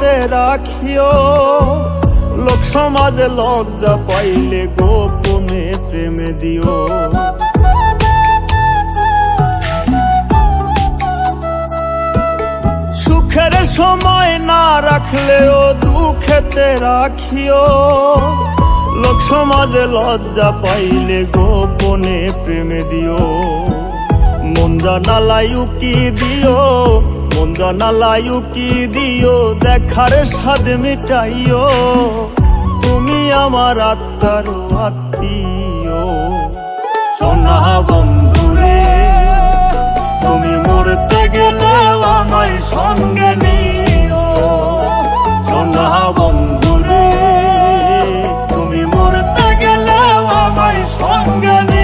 সুখেতে রাখিও। লোক সমাজে লজ্জা পাইলে গোপনে প্রেমে দিও। সুখের সময় না রাখলেও দুঃখেতে রাখিও। লোক সমাজে লজ্জা পাইলে গোপনে প্রেমে দিও। মন জানালাই উকি দিও, মন জানালাই উকি দিও, দেখার স্বাদ মিটাইও। তুমি আমার আত্মার আত্মীয়। সোনা বন্ধুরে তুমি মরতে গেলেও আমায় সঙ্গে নিও। সোনা বন্ধুরে তুমি মরতে গেলেও আমায় সঙ্গে নিও।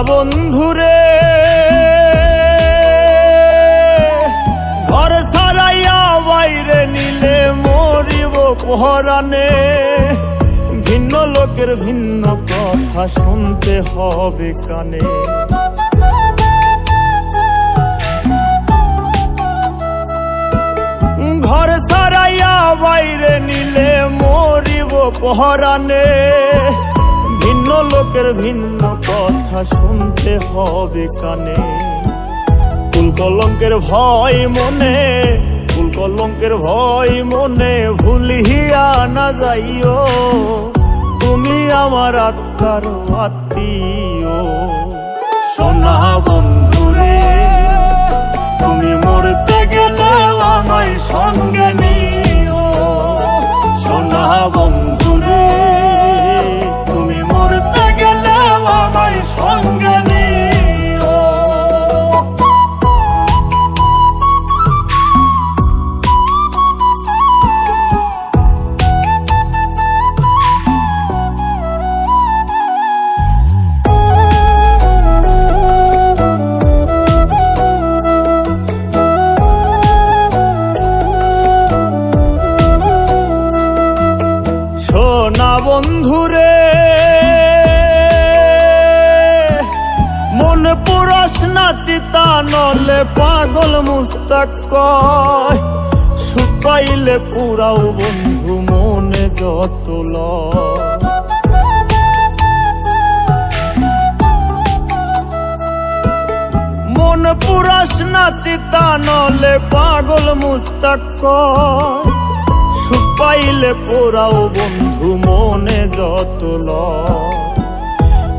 বন্ধুরে ঘর ছাড়াইয়া বাইরে নিলে মরিব পহরানে। ভিন্ন লোকের ভিন্ন কথা শুনতে হবে কানে। ঘর ছাড়াইয়া বাইরে নিলে মরিব পহরানে। ভিন্ন লোকের ভিন্ন কথা শুনতে হবে কানে। কুল কলঙ্কের ভয় মনে, কুল কলঙ্কের ভয় মনে, ভুলিয়া না যাইও। তুমি আমার আত্মার আত্মীয়। সোনা বন্ধুরে তুমি মরতে গেলেও আমায় সঙ্গে নিও। সোনা বন্ধুরে তুমি মরতে গেলেও আমায় সঙ্গে নিও। সোনা বন্ধুরে মন পুরস না চিতা নলে পাগল মুস্তাক কয়। সুখ পাইলে পুরাও বন্ধু মনে যত লয়। মন পুরস না চিতা নলে পাগল মুস্তাক কয়। সুখ পাইলে পোড়াও বন্ধু মনে যত লয়।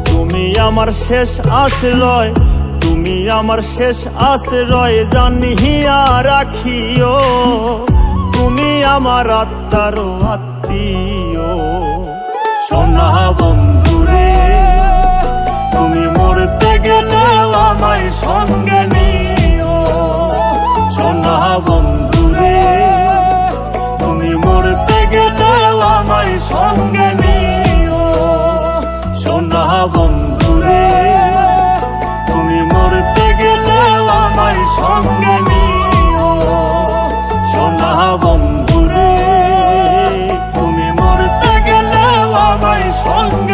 তুমি আমার শেষ আশ্রয়, তুমি আমার শেষ আশ্রয়, জানিয়া রাখিও। তুমি আমার আত্মার আত্মীয়। সোনা বন্ধুরে তুমি মরতে গেলেও আমায় সঙ্গে নিও। সোনা বন্ধুরে তুমি মরতে গেলেও আমায় সঙ্গে নিও। সোনা বন্ধুরে তুমি মরতে গেলেও আমায় সঙ্গে নিও। সোনা বন্ধুরে তুমি মরতে গেলেও আমায় সঙ্গে